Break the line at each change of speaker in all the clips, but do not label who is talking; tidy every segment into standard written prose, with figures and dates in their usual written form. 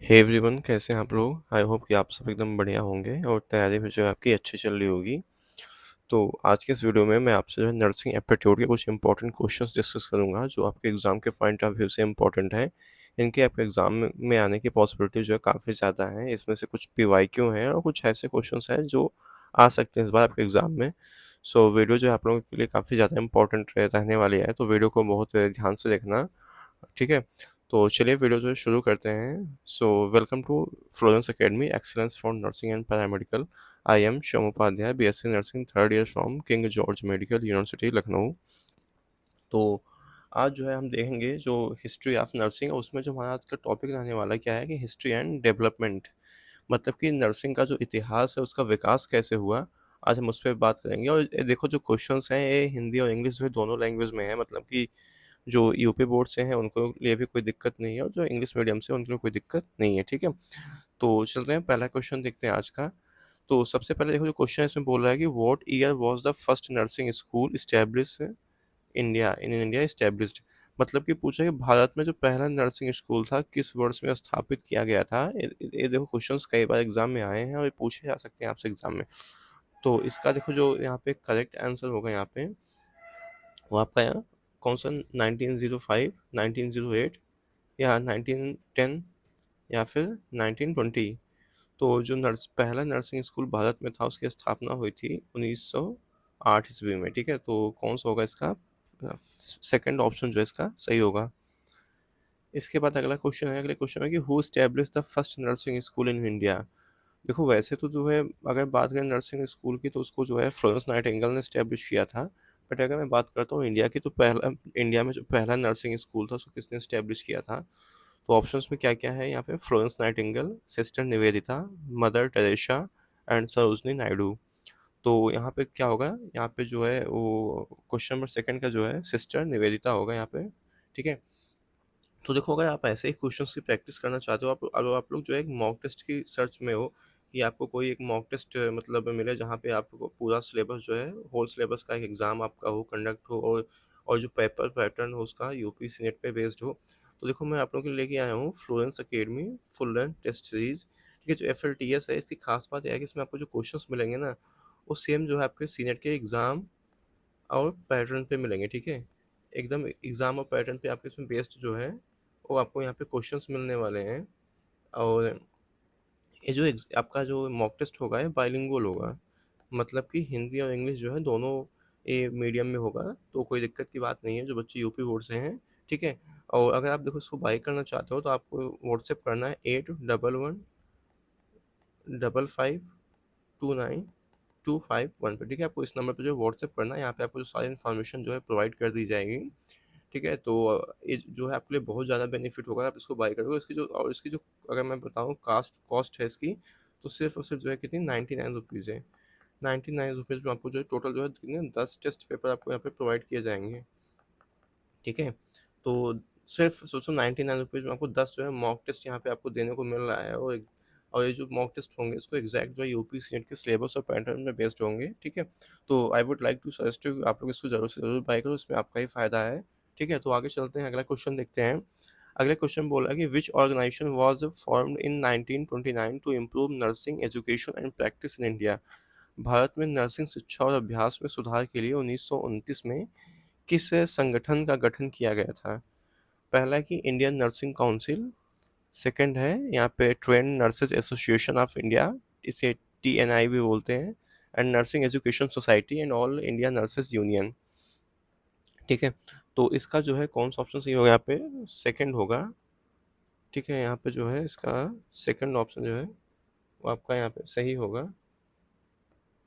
Hey everyone, कैसे हैं आप लोग? आई होप कि आप सब एकदम बढ़िया होंगे और तैयारी भी जो है आपकी अच्छी चल रही होगी। तो आज के इस वीडियो में मैं आपसे जो है नर्सिंग एप्टीट्यूड के कुछ इंपॉर्टेंट क्वेश्चंस डिस्कस करूंगा जो आपके एग्ज़ाम के पॉइंट ऑफ व्यू से इंपॉर्टेंट है। इनके आपके एग्ज़ाम में आने की पॉसिबिलिटी जो है काफ़ी ज़्यादा है। इसमें से कुछ पीवाईक्यू हैं और कुछ ऐसे क्वेश्चंस हैं जो आ सकते हैं इस बार आपके एग्ज़ाम में। सो वीडियो जो है आप लोगों के लिए काफ़ी ज़्यादा इंपॉर्टेंट रहने वाली है, तो वीडियो को बहुत ध्यान से देखना। ठीक है, तो चलिए वीडियो जो है शुरू करते हैं। So welcome to Florence academy excellence for nursing and paramedical. I am Sham Upadhyay, BSc nursing third year from King George medical university Lucknow. तो आज जो है हम देखेंगे जो हिस्ट्री ऑफ नर्सिंग है, उसमें जो हमारा आज का टॉपिक रहने वाला है क्या है कि हिस्ट्री एंड डेवलपमेंट। मतलब कि नर्सिंग का जो इतिहास है उसका विकास कैसे हुआ, आज हम उस पर बात करेंगे। और ये देखो जो क्वेश्चंस हैं ये हिंदी और इंग्लिश जो है दोनों लैंग्वेज में है। मतलब कि जो यूपी बोर्ड से हैं उनको लिए भी कोई दिक्कत नहीं है और जो इंग्लिश मीडियम से उनके लिए कोई दिक्कत नहीं है। ठीक है, तो चलते हैं पहला क्वेश्चन देखते हैं आज का। तो सबसे पहले देखो जो क्वेश्चन है इसमें बोल रहा है कि what year was the first nursing school establish India established. मतलब कि पूछा कि भारत में जो पहला नर्सिंग स्कूल था किस वर्ष में स्थापित किया गया था। ये देखो क्वेश्चंस कई बार एग्जाम में आए हैं और ये पूछे जा सकते हैं आपसे एग्जाम में। तो इसका देखो जो यहाँ पे करेक्ट आंसर होगा यहाँ पे वो आपका यहाँ कौन सा 1905, 1908 या 1910 या फिर 1920। तो जो पहला नर्सिंग स्कूल भारत में था उसकी स्थापना हुई थी 1908 ईस्वी में। ठीक है, तो कौन सा होगा इसका सेकंड ऑप्शन जो है इसका सही होगा। इसके बाद अगला क्वेश्चन है, अगले क्वेश्चन है कि who establish the first nursing school in India. देखो वैसे तो जो है अगर बात करें नर्सिंग स्कूल की तो उसको जो है फ्लोरेंस नाइटिंगेल ने स्टैब्लिश किया था। बट अगर मैं बात करता हूँ इंडिया की तो पहला इंडिया में जो पहला नर्सिंग स्कूल था उसको किसने स्टैब्लिश किया था। तो ऑप्शंस में क्या क्या है यहाँ पे, Florence Nightingale, sister Nivedita, mother Teresa and Sarojini Naidu. तो यहाँ पे क्या होगा, यहाँ पे जो है वो क्वेश्चन नंबर सेकंड का जो है सिस्टर निवेदिता होगा यहाँ पे। ठीक है, तो देखो अगर आप ऐसे ही क्वेश्चंस की प्रैक्टिस करना चाहते हो, आप अगर आप लोग जो है एक मॉक टेस्ट की सर्च में हो कि आपको कोई एक मॉक टेस्ट मतलब मिले जहाँ पे आपको पूरा सिलेबस जो है होल सिलेबस का एक एग्ज़ाम आपका हो कंडक्ट हो और जो पेपर पैटर्न हो उसका यूपी सीनेट पे बेस्ड हो, तो देखो मैं आप लोगों के लिए लेके आया हूँ Florence Academy full run test series. ठीक है, जो FLTS है इसकी खास बात यह है कि इसमें आपको जो क्वेश्चंस मिलेंगे ना वो सेम जो है आपके सीनेट के एग्ज़ाम और पैटर्न पे मिलेंगे। ठीक है, एकदम एग्ज़ाम और पैटर्न पे आपके इसमें बेस्ड जो है वो आपको यहाँ पे क्वेश्चंस मिलने वाले हैं। और ये जो आपका जो मॉक टेस्ट होगा ये बाइलिंगुअल होगा, मतलब कि हिंदी और इंग्लिश जो है दोनों ये मीडियम में होगा, तो कोई दिक्कत की बात नहीं है जो बच्चे यूपी बोर्ड से हैं। ठीक है, और अगर आप देखो इसको बाई करना चाहते हो तो आपको व्हाट्सएप करना है 81115529 251 पे। ठीक है, आपको इस नंबर पे जो व्हाट्सएप करना है, यहाँ पे आपको जो सारी इन्फॉर्मेशन जो है प्रोवाइड कर दी जाएगी। ठीक है, तो ये जो है आपके लिए बहुत ज़्यादा बेनिफिट होगा आप इसको बाय करोगे। इसकी जो और इसकी जो अगर मैं बताऊँ कॉस्ट है इसकी, तो सिर्फ और सिर्फ जो है कितनी 99 रुपीज़ है। 99 रुपीज़ में आपको जो है टोटल जो है कितने 10 टेस्ट पेपर आपको यहाँ पे प्रोवाइड किए जाएंगे। ठीक है, तो सिर्फ सोचो 99 रुपीज़ में आपको 10 जो है मॉक टेस्ट यहाँ पे आपको देने को मिल रहा है। और ये जो मॉक टेस्ट होंगे इसको एग्जैक्ट जो है यूपी सीनेट के सिलेबस और पैटर्न में बेस्ड होंगे। ठीक है, तो I would like to suggest you आप लोग इसको जरूर से जरूर बाय करो, इसमें आपका ही फायदा है। ठीक है, तो आगे चलते हैं, अगला क्वेश्चन देखते हैं। अगले क्वेश्चन बोला कि which organisation was formed in 1929 to improve nursing education and practice in India. Bharat में नर्सिंग शिक्षा और अभ्यास में सुधार के लिए 1929 में किस संगठन का गठन किया गया था। पहला है कि इंडियन नर्सिंग काउंसिल, सेकंड है यहाँ पे trend nurses association of India, इसे TNI भी बोलते हैं, and nursing education society and all India nurses union. ठीक है, तो इसका जो है कौन सा ऑप्शन सही होगा यहाँ पे, सेकंड होगा। ठीक है, यहाँ पे जो है इसका सेकंड ऑप्शन जो है वो आपका यहाँ पे सही होगा।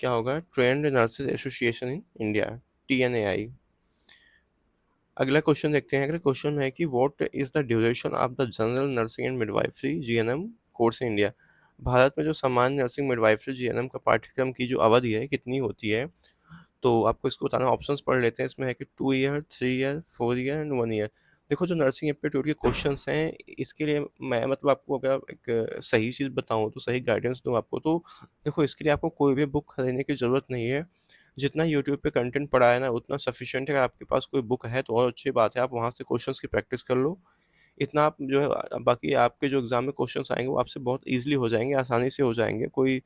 क्या होगा, trend nurses association in India, TNAI। अगला क्वेश्चन देखते हैं, अगला क्वेश्चन है कि what is the duration of the general nursing and midwifery GNM course in India. Bharat में जो सामान्य नर्सिंग मिडवाइफरी GNM का पाठ्यक्रम की जो अवधि है कितनी होती है। तो आपको इसको बताना, ऑप्शंस पढ़ लेते हैं। इसमें है कि 2 year, 3 year, 4 year and 1 year. देखो जो नर्सिंग एप्टीट्यूड के क्वेश्चंस हैं इसके लिए मैं मतलब आपको अगर एक सही चीज़ बताऊं तो सही गाइडेंस दूं आपको, तो देखो इसके लिए आपको कोई भी बुक खरीदने की ज़रूरत नहीं है। जितना यूट्यूब पे कंटेंट पड़ा है ना उतना सफिशिएंट है। अगर आपके पास कोई बुक है तो और अच्छी बात है, आप वहाँ से क्वेश्चंस की प्रैक्टिस कर लो। इतना आप जो है बाकी आपके जो एग्ज़ाम में क्वेश्चंस आएँगे वो आपसे बहुत ईज़िली हो जाएँगे, आसानी से हो जाएँगे। कोई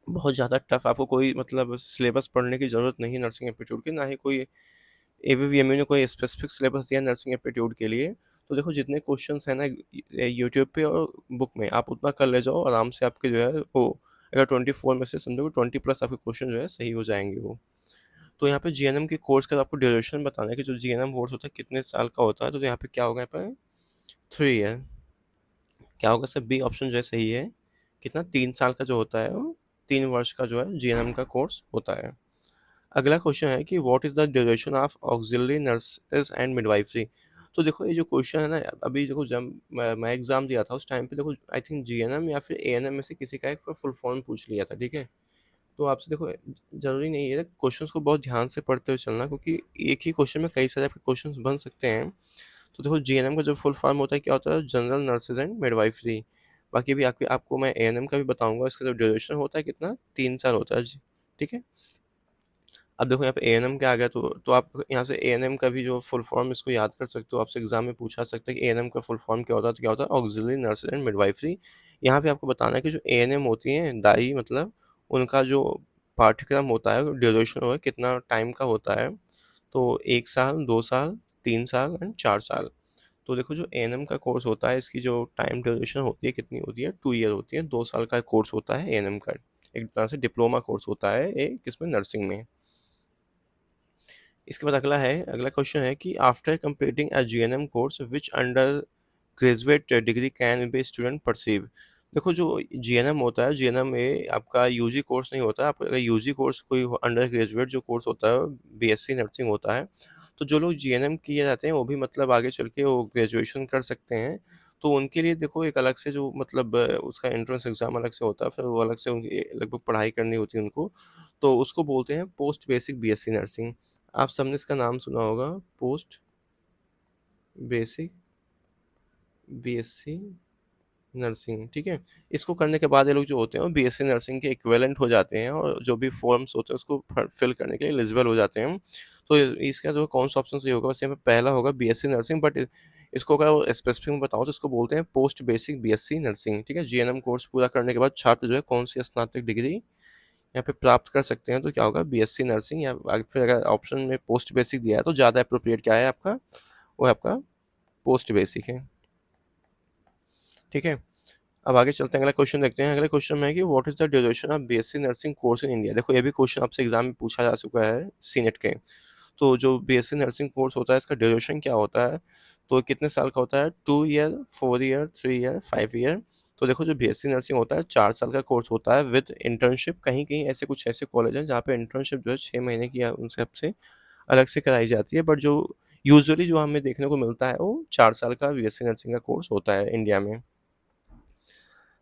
बहुत ज़्यादा टफ़ आपको कोई मतलब सिलेबस पढ़ने की ज़रूरत नहीं है नर्सिंग एप्टीट्यूड की, ना ही कोई एवीवीएमयू ने कोई स्पेसिफिक सिलेबस दिया नर्सिंग एप्टीट्यूड के लिए। तो देखो जितने क्वेश्चंस हैं ना यूट्यूब पे और बुक में आप उतना कर ले जाओ आराम से आपके जो है वो अगर 24 में से समझो 20 प्लस आपके क्वेश्चन जो है सही हो जाएँगे वो। तो यहाँ पे जीएनएम के कोर्स का आपको ड्यूरेशन बताना है कि जो जीएनएम कोर्स होता है कितने साल का होता है, तो यहाँ पे क्या होगा यहाँ पे 3 ईयर। क्या होगा सर बी ऑप्शन जो है सही है। कितना 3 साल का जो होता है वो 3 वर्ष का जो है जीएनएम का कोर्स होता है। अगला क्वेश्चन है कि what is the duration of auxiliary nurses and midwifery. तो देखो ये जो क्वेश्चन है ना अभी देखो जब मैं एग्ज़ाम दिया था उस टाइम पे देखो आई थिंक जीएनएम या फिर एएनएम में से किसी का एक फुल फॉर्म पूछ लिया था, ठीक है? तो आपसे देखो ज़रूरी नहीं है क्वेश्चंस को बहुत ध्यान से पढ़ते हुए चलना क्योंकि एक ही क्वेश्चन में कई सारे आपके क्वेश्चंस बन सकते हैं। तो देखो जीएनएम का जो फुल फॉर्म होता है क्या होता है जनरल नर्सेज एंड मिडवाइफरी। बाकी भी आपको मैं एएनएम का भी बताऊंगा, इसका जो ड्यूरेशन होता है कितना 3 साल होता है जी, ठीक है। अब देखो यहाँ पे एएनएम क्या आ गया, तो आप यहाँ से एएनएम का भी जो फुल फॉर्म इसको याद कर सकते हो, आपसे एग्जाम में पूछा सकते हैं कि एएनएम का फुल फॉर्म क्या होता है, तो क्या होता है ऑक्सिलरी नर्सेज एंड मिडवाइफरी। यहाँ पे आपको बताना है कि जो एएनएम होती हैं दाई मतलब उनका जो पाठ्यक्रम होता है ड्यूरेशन होगा कितना टाइम का होता है। तो 1 साल 2 साल 3 साल एंड 4 साल। तो देखो जो एएनएम का कोर्स होता है इसकी जो टाइम ड्यूरेशन होती है कितनी होती है 2 ईयर होती है, 2 साल का कोर्स होता है एएनएम का। एक तरह से डिप्लोमा कोर्स होता है एक किसमें नर्सिंग में। इसके बाद अगला क्वेश्चन है कि after completing a GNM course which under graduate degree can be student perceive. देखो जो जीएनएम होता है जीएनएम में आपका यूजी कोर्स नहीं होता है, आपका अगर यूजी कोर्स कोई अंडर ग्रेजुएट जो कोर्स होता है बीएससी नर्सिंग होता है। तो जो लोग जीएनएम किए जाते हैं वो भी मतलब आगे चल के वो ग्रेजुएशन कर सकते हैं। तो उनके लिए देखो एक अलग से जो मतलब उसका एंट्रेंस एग्जाम अलग से होता है, फिर वो अलग से उनकी लगभग पढ़ाई करनी होती है उनको। तो उसको बोलते हैं पोस्ट बेसिक बीएससी नर्सिंग। आप सबने इसका नाम सुना होगा, पोस्ट बेसिक बीएससी नर्सिंग, ठीक है। इसको करने के बाद ये लोग जो होते हैं वो बीएससी नर्सिंग के इक्विवेलेंट हो जाते हैं और जो भी फॉर्म्स होते हैं उसको फिल करने के लिए एलिजिबल हो जाते हैं। तो इसका जो कौन सा ऑप्शन सही होगा, वैसे यहाँ पे पहला होगा बीएससी नर्सिंग, बट इसको अगर स्पेसिफिक में बताऊँ तो इसको बोलते हैं पोस्ट बेसिक बीएससी नर्सिंग, ठीक है। जीएनएम कोर्स पूरा करने के बाद छात्र जो है कौन सी स्नातक डिग्री यहाँ पे प्राप्त कर सकते हैं, तो क्या होगा बीएससी नर्सिंग, या फिर अगर ऑप्शन में पोस्ट बेसिक दिया है तो ज़्यादा अप्रोप्रिएट क्या है आपका, वो है आपका पोस्ट बेसिक है, ठीक है। अब आगे चलते हैं, अगला क्वेश्चन देखते हैं। अगले क्वेश्चन में है कि what is the duration of BSc nursing course in India. देखो ये भी क्वेश्चन आपसे एग्जाम में पूछा जा चुका है सीनेट के। तो जो बीएससी नर्सिंग कोर्स होता है इसका ड्यूरेशन क्या होता है, तो कितने साल का होता है 2 ईयर 4 ईयर 3 ईयर 5 ईयर। तो देखो जो बीएससी नर्सिंग होता है 4 साल का कोर्स होता है विद इंटर्नशिप। कहीं कहीं ऐसे कुछ ऐसे कॉलेज हैं जहाँ पे इंटर्नशिप जो है 6 महीने की उनसे सबसे अलग से कराई जाती है, बट जो यूजुअली जो हमें देखने को मिलता है वो 4 साल का बीएससी नर्सिंग का कोर्स होता है इंडिया में।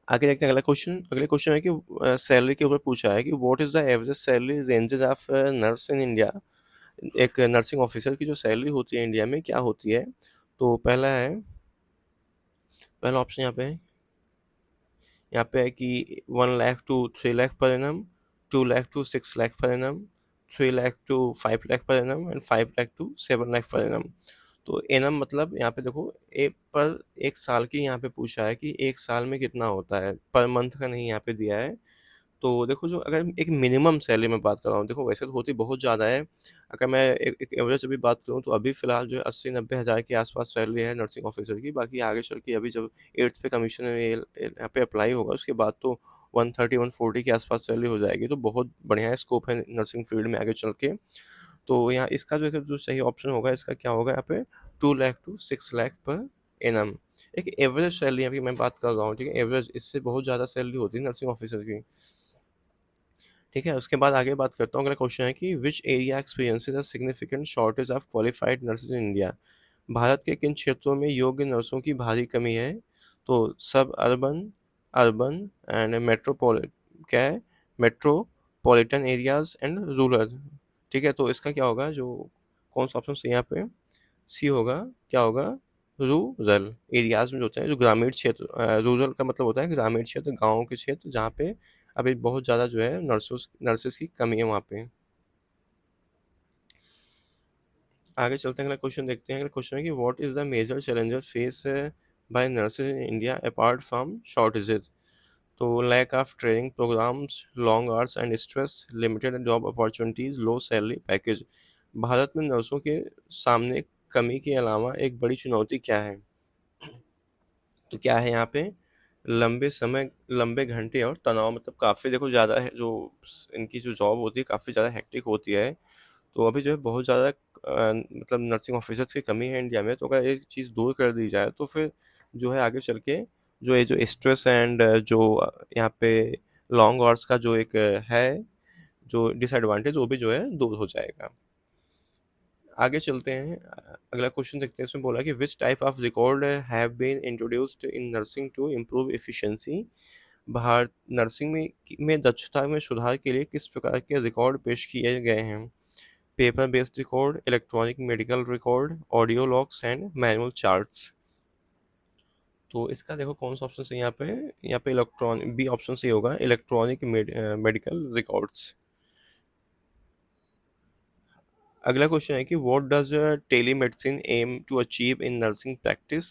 आगे देखते हैं अगला क्वेश्चन। अगले क्वेश्चन है कि सैलरी के ऊपर पूछा है कि what is the average salary ranges of nurse in India. एक नर्सिंग ऑफिसर की जो सैलरी होती है इंडिया में क्या होती है। तो पहला ऑप्शन यहाँ पे है कि 1 lakh to 3 lakh per annum, 2 lakh to 6 lakh per annum, 3 lakh to 5 lakh per annum and 5 lakh to 7 lakh per annum. तो एनम मतलब यहाँ पे देखो एक साल की यहाँ पे पूछा है कि एक साल में कितना होता है, पर मंथ का नहीं यहाँ पे दिया है। तो देखो जो अगर एक मिनिमम सैलरी में बात कर रहा हूँ, देखो वैसे तो होती बहुत ज़्यादा है। अगर मैं एक एवरेज अभी बात करूँ तो अभी फ़िलहाल जो है 80-90 हज़ार के आसपास सैलरी है नर्सिंग ऑफिसर की। बाकी आगे चल के अभी जब 8th पे कमीशन यहाँ पे अप्लाई होगा उसके बाद तो 130-140 के आसपास सैलरी हो जाएगी। तो बहुत बढ़िया स्कोप है नर्सिंग फील्ड में आगे चल के। तो यहाँ इसका जो सही ऑप्शन होगा इसका क्या होगा यहाँ पे 2 lakh to 6 lakh per annum. एक एवरेज सैलरी अभी मैं बात कर रहा हूँ, ठीक है। एवरेज इससे बहुत ज़्यादा सैलरी होती है नर्सिंग ऑफिसर की, ठीक है। उसके बाद आगे बात करता हूँ। अगला क्वेश्चन है कि which area experiences a significant shortage of qualified nurses in India. Bharat के किन क्षेत्रों में योग्य नर्सों की भारी कमी है। तो सब अर्बन, अर्बन एंड मेट्रोपोलिट क्या है मेट्रोपॉलिटन एरियाज एंड रूरल, ठीक है। तो इसका क्या होगा, जो कौन सा ऑप्शन सही है यहाँ पे, सी होगा। क्या होगा रूरल एरियाज में जो होते हैं जो ग्रामीण क्षेत्र, रूरल का मतलब होता है ग्रामीण क्षेत्र, गाँव के क्षेत्र जहाँ पे अभी बहुत ज़्यादा जो है नर्सेस की कमी है वहाँ पे। आगे चलते हैं, अगला क्वेश्चन देखते हैं। अगला क्वेश्चन है कि what is the major challenger face by nurses in India apart from shortages. तो lack of training programs, long hours and stress, limited job opportunities, low salary package. Bharat में नर्सों के सामने कमी के अलावा एक बड़ी चुनौती क्या है? तो क्या है यहाँ पे? लंबे घंटे और तनाव, मतलब काफ़ी देखो ज़्यादा है जो इनकी जो जॉब होती है काफ़ी ज़्यादा हेक्टिक होती है। तो अभी जो है बहुत ज़्यादा मतलब नर्सिंग ऑफिसर्स की कमी है इंडिया में। तो अगर एक चीज़ दूर कर दी जाए तो फिर जो है आगे चल के जो ये जो स्ट्रेस एंड जो यहाँ पे लॉन्ग आवर्स का जो एक है जो डिसएडवांटेज, वो भी जो है दूर हो जाएगा। आगे चलते हैं, अगला क्वेश्चन देखते हैं। इसमें बोला कि which type of record have been introduced in nursing to improve efficiency. Bharat nursing में दक्षता में सुधार के लिए किस प्रकार के रिकॉर्ड पेश किए गए हैं? Paper based record, electronic medical record, audio logs and manual charts. तो इसका देखो कौन सा ऑप्शन सही है यहाँ पे इलेक्ट्रॉनिक, बी ऑप्शन सही होगा, इलेक्ट्रॉनिक मेडिकल रिकॉर्ड्स। अगला क्वेश्चन है कि what does telemedicine aim to achieve in nursing practice.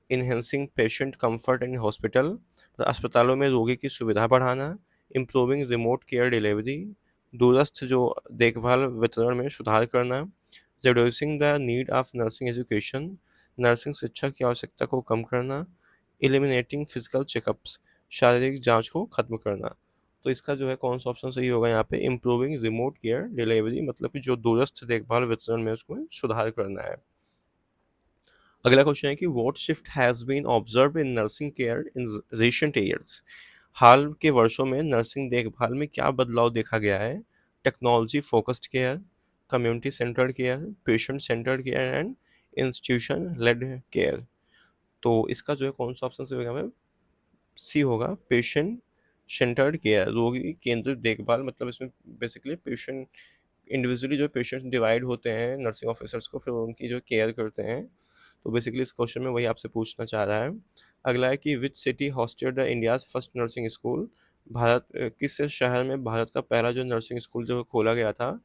Enhancing patient comfort in hospital, अस्पतालों में रोगी की सुविधा बढ़ाना, इम्प्रूविंग रिमोट केयर डिलीवरी, दूरस्थ जो देखभाल वितरण में सुधार करना, reducing the need of nursing education, nursing शिक्षा की आवश्यकता को कम करना, एलिमिनेटिंग फिजिकल चेकअप्स, शारीरिक जांच को खत्म करना। तो इसका जो है कौन सा ऑप्शन सही होगा यहाँ पे? इम्प्रूविंग रिमोट केयर डिलीवरी, मतलब कि जो दूरस्थ देखभाल वितरण में उसको सुधार करना है। अगला क्वेश्चन है कि what shift has been observe in nursing care in recent years. हाल के वर्षों में नर्सिंग देखभाल में क्या बदलाव देखा गया है? Technology focused care, community centred care, patient centred care and institution led care. तो इसका जो है कौन सा ऑप्शन सही होगा? सी होगा, पेशेंट सेंटर्ड केयर, रोगी केंद्रित देखभाल। मतलब इसमें बेसिकली पेशेंट इंडिविजुअली जो पेशेंट्स डिवाइड होते हैं नर्सिंग ऑफिसर्स को, फिर उनकी जो केयर करते हैं। तो बेसिकली इस क्वेश्चन में वही आपसे पूछना चाह रहा है। अगला है कि which city hosted the India's first nursing school. किस शहर में भारत का पहला जो नर्सिंग स्कूल जो खोला गया था?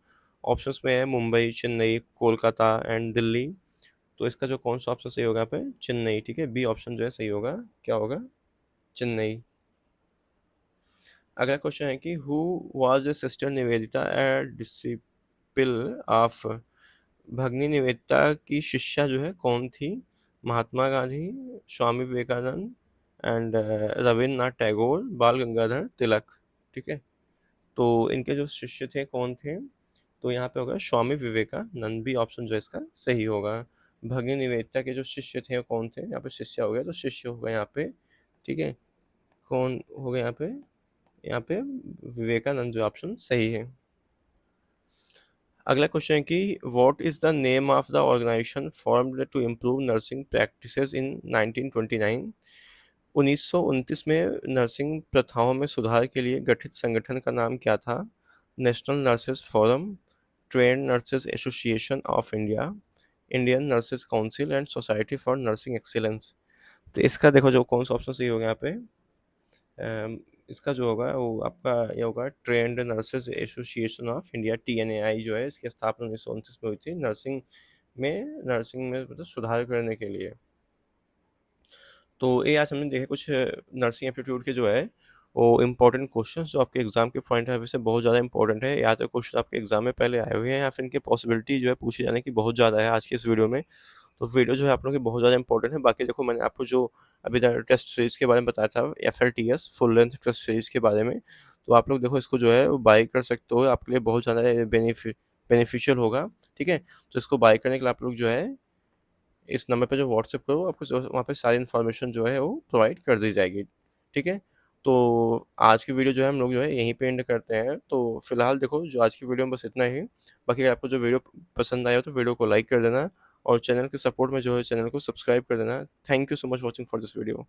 ऑप्शंस में है मुंबई, चेन्नई, कोलकाता एंड दिल्ली। तो इसका जो कौन सा ऑप्शन सही होगा यहाँ पे? चेन्नई, ठीक है, बी ऑप्शन जो है सही होगा। क्या होगा? चेन्नई। अगला क्वेश्चन है कि who was sister Nivedita a disciple of. भगनी निवेदिता की शिष्या जो है कौन थी? महात्मा गांधी, स्वामी विवेकानंद एंड रविन्द्रनाथ टैगोर, बाल गंगाधर तिलक। ठीक है, तो इनके जो शिष्य थे कौन थे? तो यहाँ पे होगा स्वामी विवेकानंद, भी ऑप्शन जो है इसका सही होगा। भगनी निवेदिता के जो शिष्य थे वो कौन थे? यहाँ पे शिष्या हो गया, तो शिष्य होगा यहाँ पे। ठीक है, कौन हो गया यहाँ पे? यहाँ पे विवेकानंद जो ऑप्शन सही है। अगला क्वेश्चन है कि what is the name of the organisation formed to improve nursing practices in 1929। 1929 में नर्सिंग प्रथाओं में सुधार के लिए गठित संगठन का नाम क्या था? National nurses forum, trend nurses association of India, Indian nurses council and society for nursing excellence. तो इसका देखो जो कौन सा ऑप्शन सही होगा यहाँ पे? इसका जो होगा वो आपका ये होगा, trend nurses association of India, TNAI जो है, इसकी स्थापना 1929 में हुई थी नर्सिंग में मतलब सुधार करने के लिए। तो ये आज हमने देखे कुछ नर्सिंग एप्टीट्यूड के जो है वो इम्पोर्टेंट क्वेश्चन जो आपके एग्जाम के पॉइंट ऑफ व्यू से बहुत ज़्यादा इंपॉर्टेंट है। या तो क्वेश्चन आपके एग्जाम में पहले आए हुए हैं या फिर इनकी पॉसिबिलिटी जो है पूछे जाने की बहुत ज़्यादा है आज के इस वीडियो में। तो वीडियो जो है आप लोगों की बहुत ज़्यादा इंपॉर्टेंट है। बाकी देखो मैंने आपको जो अभी टेस्ट सीरीज के बारे में बताया था, FLTS full length test series के बारे में, तो आप लोग देखो इसको जो है वो बाई कर सकते हो, आपके लिए बहुत ज़्यादा बेनिफिशियल होगा। ठीक है, तो इसको बाई करने के लिए आप लोग जो है इस नंबर पे जो व्हाट्सएप करो, आपको वहाँ पे सारी इन्फॉर्मेशन जो है वो प्रोवाइड कर दी जाएगी। ठीक है, तो आज की वीडियो जो है हम लोग जो है यहीं पे एंड करते हैं। तो फिलहाल देखो जो आज की वीडियो में बस इतना ही। बाकी अगर आपको जो वीडियो पसंद आया हो तो वीडियो को लाइक कर देना और चैनल के सपोर्ट में जो है चैनल को सब्सक्राइब कर देना। Thank you so much watching for this video.